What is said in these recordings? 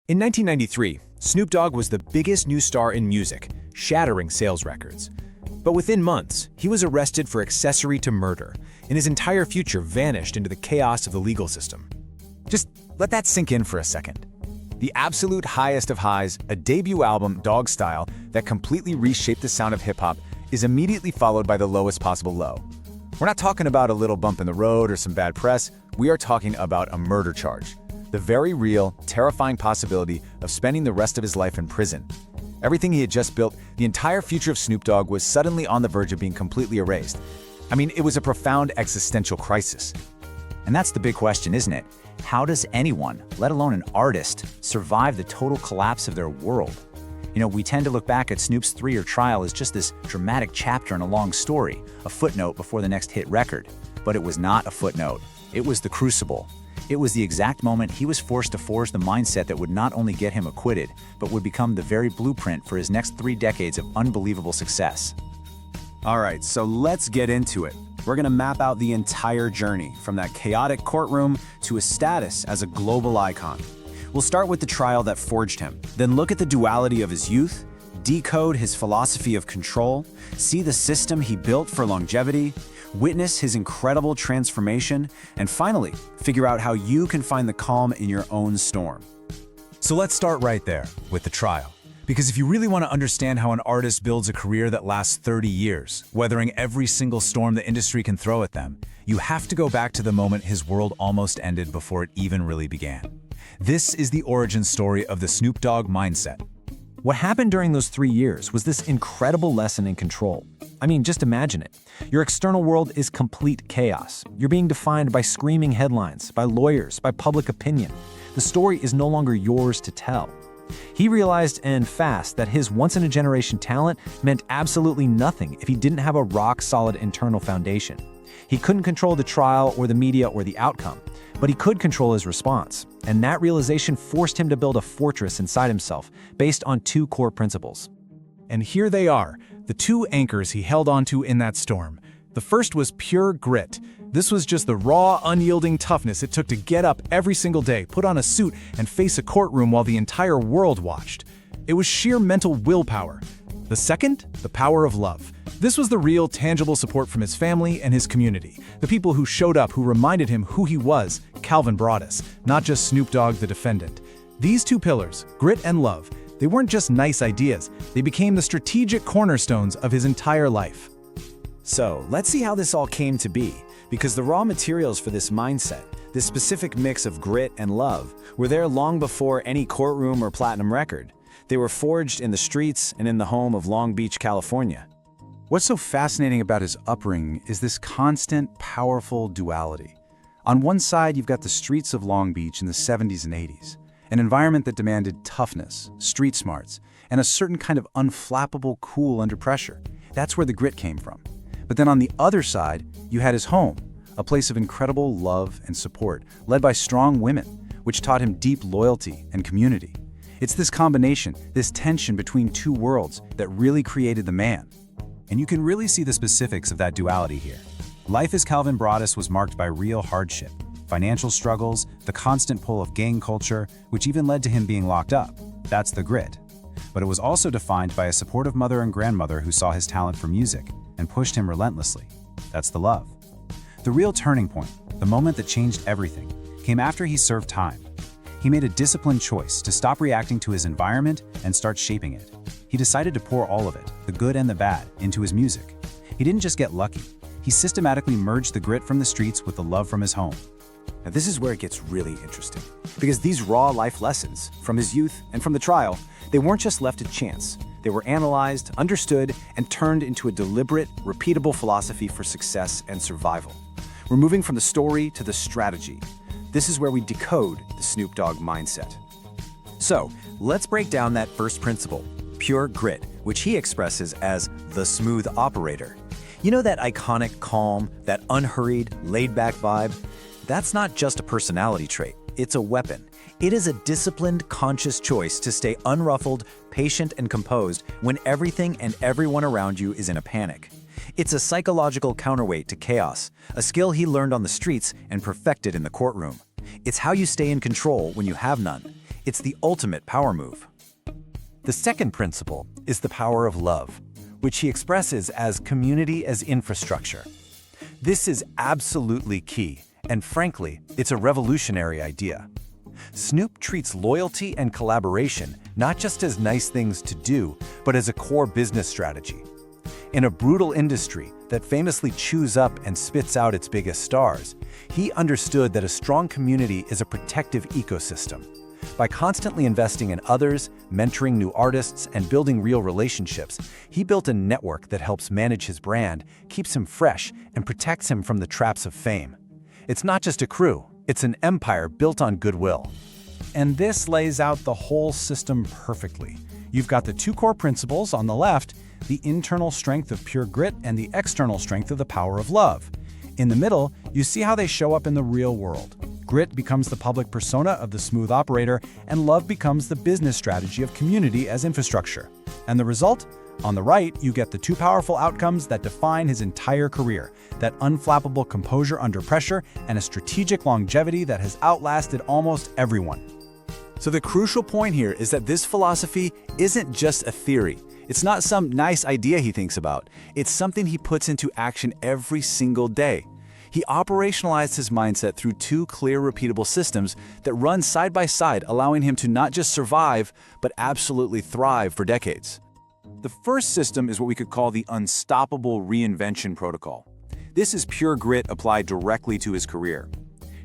In 1993, Snoop Dogg was the biggest new star in music, shattering sales records. But within months, he was arrested for accessory to murder, and his entire future vanished into the chaos of the legal system. Just let that sink in for a second. The absolute highest of highs, a debut album, Dog Style, that completely reshaped the sound of hip-hop, is immediately followed by the lowest possible low. We're not talking about a little bump in the road or some bad press, we are talking about a murder charge. The very real, terrifying possibility of spending the rest of his life in prison. Everything he had just built, the entire future of Snoop Dogg was suddenly on the verge of being completely erased. I mean, it was a profound existential crisis. And that's the big question, isn't it? How does anyone, let alone an artist, survive the total collapse of their world? You know, we tend to look back at Snoop's 3-year trial as just this dramatic chapter in a long story, a footnote before the next hit record. But it was not a footnote. It was the crucible. It was the exact moment he was forced to forge the mindset that would not only get him acquitted, but would become the very blueprint for his next 3 decades of unbelievable success. All right, so let's get into it. We're gonna map out the entire journey, from that chaotic courtroom to his status as a global icon. We'll start with the trial that forged him, then look at the duality of his youth, decode his philosophy of control, see the system he built for longevity, witness his incredible transformation, and finally, figure out how you can find the calm in your own storm. So let's start right there, with the trial. Because if you really want to understand how an artist builds a career that lasts 30 years, weathering every single storm the industry can throw at them, you have to go back to the moment his world almost ended before it even really began. This is the origin story of the Snoop Dogg Mindset. What happened during those 3 years was this incredible lesson in control. I mean, just imagine it. Your external world is complete chaos. You're being defined by screaming headlines, by lawyers, by public opinion. The story is no longer yours to tell. He realized, and fast, that his once-in-a-generation talent meant absolutely nothing if he didn't have a rock-solid internal foundation. He couldn't control the trial or the media or the outcome, but he could control his response. And that realization forced him to build a fortress inside himself based on 2 core principles. And here they are, the 2 anchors he held onto in that storm. The first was pure grit. This was just the raw, unyielding toughness it took to get up every single day, put on a suit, and face a courtroom while the entire world watched. It was sheer mental willpower. The second, the power of love. This was the real, tangible support from his family and his community. The people who showed up, who reminded him who he was, Calvin Broadus, not just Snoop Dogg the defendant. These 2 pillars, grit and love, they weren't just nice ideas, they became the strategic cornerstones of his entire life. So, let's see how this all came to be, because the raw materials for this mindset, this specific mix of grit and love, were there long before any courtroom or platinum record. They were forged in the streets and in the home of Long Beach, California. What's so fascinating about his upbringing is this constant, powerful duality. On one side, you've got the streets of Long Beach in the 70s and 80s, an environment that demanded toughness, street smarts, and a certain kind of unflappable cool under pressure. That's where the grit came from. But then on the other side, you had his home, a place of incredible love and support, led by strong women, which taught him deep loyalty and community. It's this combination, this tension between 2 worlds that really created the man. And you can really see the specifics of that duality here. Life as Calvin Broadus was marked by real hardship, financial struggles, the constant pull of gang culture, which even led to him being locked up. That's the grit. But it was also defined by a supportive mother and grandmother who saw his talent for music and pushed him relentlessly. That's the love. The real turning point, the moment that changed everything, came after he served time. He made a disciplined choice to stop reacting to his environment and start shaping it. He decided to pour all of it, the good and the bad, into his music. He didn't just get lucky. He systematically merged the grit from the streets with the love from his home. Now this is where it gets really interesting, because these raw life lessons from his youth and from the trial, they weren't just left to chance. They were analyzed, understood, and turned into a deliberate, repeatable philosophy for success and survival. We're moving from the story to the strategy. This is where we decode the Snoop Dogg mindset. So, let's break down that first principle, pure grit, which he expresses as the smooth operator. You know that iconic calm, that unhurried, laid-back vibe? That's not just a personality trait, it's a weapon. It is a disciplined, conscious choice to stay unruffled, patient, and composed when everything and everyone around you is in a panic. It's a psychological counterweight to chaos, a skill he learned on the streets and perfected in the courtroom. It's how you stay in control when you have none. It's the ultimate power move. The second principle is the power of love, which he expresses as community as infrastructure. This is absolutely key, and frankly, it's a revolutionary idea. Snoop treats loyalty and collaboration not just as nice things to do, but as a core business strategy. In a brutal industry that famously chews up and spits out its biggest stars, he understood that a strong community is a protective ecosystem. By constantly investing in others, mentoring new artists, and building real relationships, he built a network that helps manage his brand, keeps him fresh, and protects him from the traps of fame. It's not just a crew, it's an empire built on goodwill. And this lays out the whole system perfectly. You've got the two core principles on the left, the internal strength of pure grit and the external strength of the power of love. In the middle, you see how they show up in the real world. Grit becomes the public persona of the smooth operator, and love becomes the business strategy of community as infrastructure. And the result? On the right, you get the two powerful outcomes that define his entire career, that unflappable composure under pressure and a strategic longevity that has outlasted almost everyone. So the crucial point here is that this philosophy isn't just a theory. It's not some nice idea he thinks about. It's something he puts into action every single day. He operationalized his mindset through two clear, repeatable systems that run side by side, allowing him to not just survive, but absolutely thrive for decades. The first system is what we could call the Unstoppable Re-Invention Protocol. This is pure grit applied directly to his career.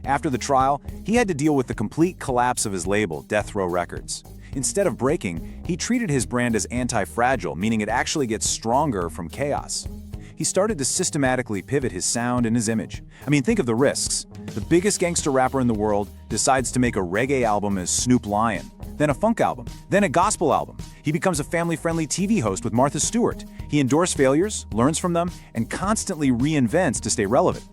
After the trial, he had to deal with the complete collapse of his label, Death Row Records. Instead of breaking, he treated his brand as anti-fragile, meaning it actually gets stronger from chaos. He started to systematically pivot his sound and his image. I mean, think of the risks. The biggest gangster rapper in the world decides to make a reggae album as Snoop Lion, then a funk album, then a gospel album. He becomes a family-friendly TV host with Martha Stewart. He endorses failures, learns from them, and constantly reinvents to stay relevant.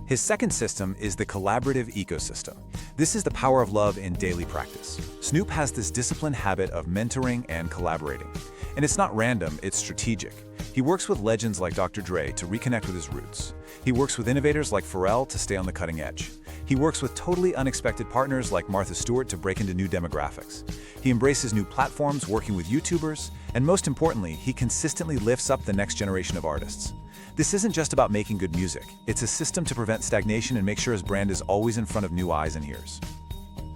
His second system is the collaborative ecosystem. This is the power of love in daily practice. Snoop has this disciplined habit of mentoring and collaborating. And it's not random, it's strategic. He works with legends like Dr. Dre to reconnect with his roots. He works with innovators like Pharrell to stay on the cutting edge. He works with totally unexpected partners like Martha Stewart to break into new demographics. He embraces new platforms, working with YouTubers, and most importantly, he consistently lifts up the next generation of artists. This isn't just about making good music. It's a system to prevent stagnation and make sure his brand is always in front of new eyes and ears.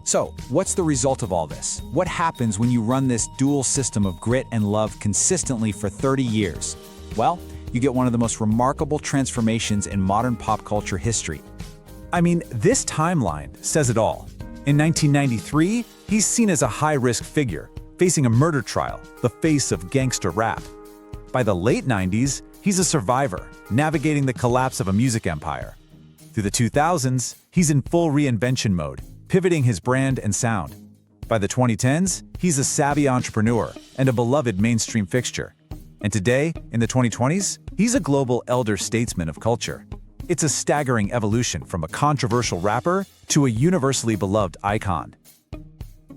So, what's the result of all this? What happens when you run this dual system of grit and love consistently for 30 years? Well, you get one of the most remarkable transformations in modern pop culture history. I mean, this timeline says it all. In 1993, he's seen as a high-risk figure, facing a murder trial, the face of gangster rap. By the late 90s, he's a survivor, navigating the collapse of a music empire. Through the 2000s, he's in full reinvention mode, pivoting his brand and sound. By the 2010s, he's a savvy entrepreneur and a beloved mainstream fixture. And today, in the 2020s, he's a global elder statesman of culture. It's a staggering evolution from a controversial rapper to a universally beloved icon.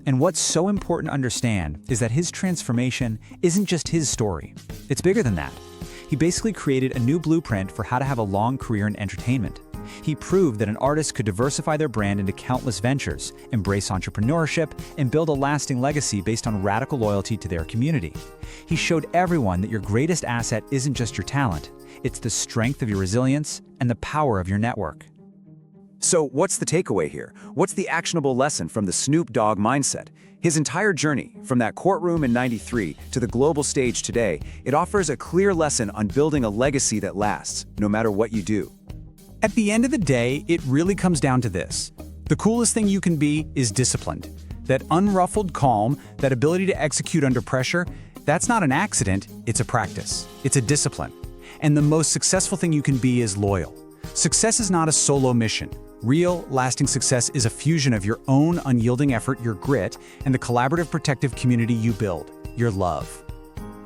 And what's so important to understand is that his transformation isn't just his story. It's bigger than that. He basically created a new blueprint for how to have a long career in entertainment. He proved that an artist could diversify their brand into countless ventures, embrace entrepreneurship, and build a lasting legacy based on radical loyalty to their community. He showed everyone that your greatest asset isn't just your talent, it's the strength of your resilience and the power of your network. So what's the takeaway here? What's the actionable lesson from the Snoop Dogg Mindset? His entire journey, from that courtroom in '93 to the global stage today, it offers a clear lesson on building a legacy that lasts, no matter what you do. At the end of the day, it really comes down to this. The coolest thing you can be is disciplined. That unruffled calm, that ability to execute under pressure, that's not an accident, it's a practice. It's a discipline. And the most successful thing you can be is loyal. Success is not a solo mission. Real, lasting success is a fusion of your own unyielding effort, your grit, and the collaborative, protective community you build, your love.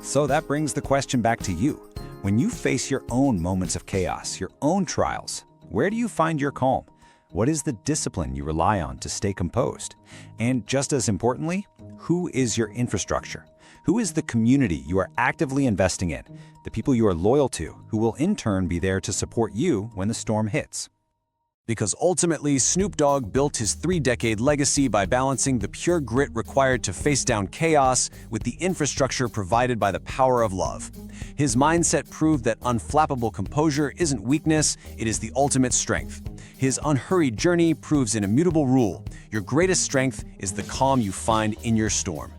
So that brings the question back to you. When you face your own moments of chaos, your own trials, where do you find your calm? What is the discipline you rely on to stay composed? And just as importantly, who is your infrastructure? Who is the community you are actively investing in? The people you are loyal to, who will in turn be there to support you when the storm hits. Because ultimately, Snoop Dogg built his 3-decade legacy by balancing the pure grit required to face down chaos with the infrastructure provided by the power of love. His mindset proved that unflappable composure isn't weakness, it is the ultimate strength. His unhurried journey proves an immutable rule: your greatest strength is the calm you find in your storm.